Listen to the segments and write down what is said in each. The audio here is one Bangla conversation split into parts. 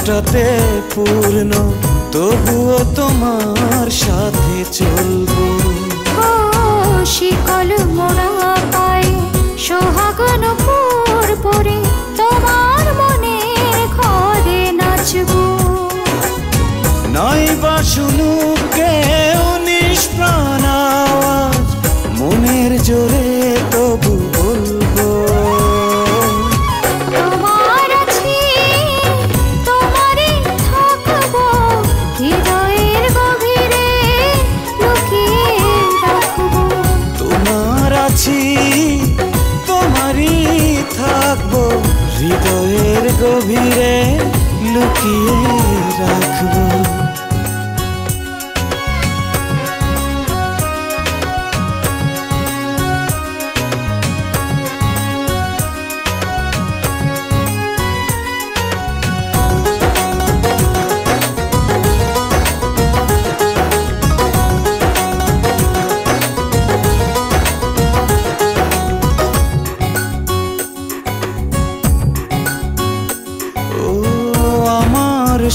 হাজারটাতে পূর্ণ, তবুও তোমার সাথে চলবো। ও শিকল মোড়া পায়ে সোহাগন পুর পরে তোমার মনের ঘরে নাচবো। নাই বা শুনুক কেউ নিষ্প্রাণ আওয়াজ, মনের জোরে তবু বলবো। তোমার আছি তোমারই থাকবো, হৃদয়ের গভীরে লুকিয়ে রাখবো। তোমার আছি তোমারই থাকবো, হৃদয়ের গভীরে লুকিয়ে রাখবো।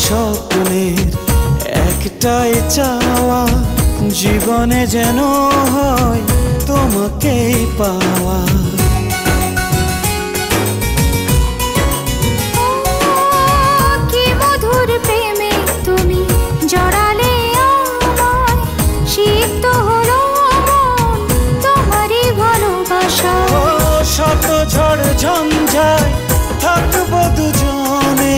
স্বপ্নের একটাই চাওয়া, জীবনে যেন হয় তোমাকেই পাওয়া। কি মধুর প্রেমে তুমি জড়ালে আমায়, সিক্ত হলো মন তোমারই ভালোবাসা। শত ঝড় ঝঞ্ঝায় থাকবো দুজনে,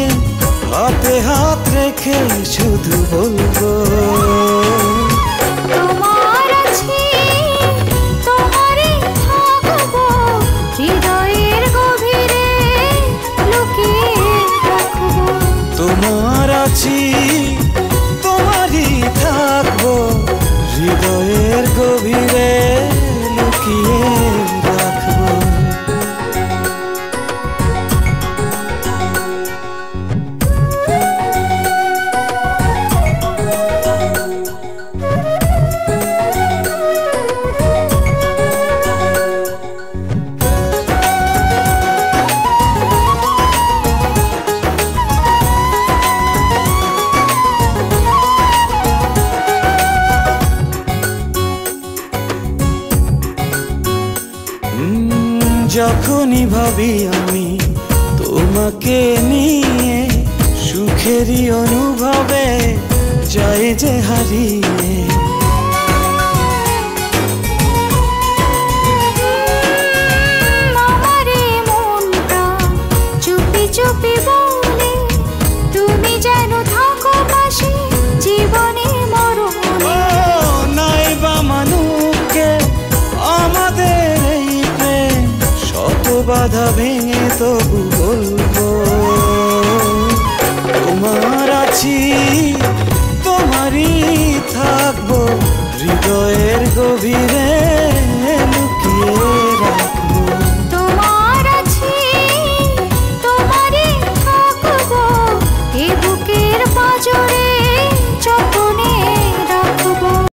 হাতে হাত রেখে শুধু বলবো। তোমার আছি তোমারই থাকবো, হৃদয়ের গভীরে লুকিয়ে রাখবো। তোমার আছি তোমারই থাকবো, হৃদয়ের গভীরে লুকিয়ে রাখবো। যখনই ভাবি আমি তোমাকে নিয়ে, সুখেরই অনুভবে যাই যে হারিয়ে। আমারে মনটা চুপি চুপি বলে, তুমি যেন থাকো পাশে জীবনে মরণে। নাই বা মানুষকে আমাদের এই প্রেম, শত বাধা ভেঙে তবু বলবো। তোমার আছি তোমারই থাকবো, হৃদয়ের গভীরে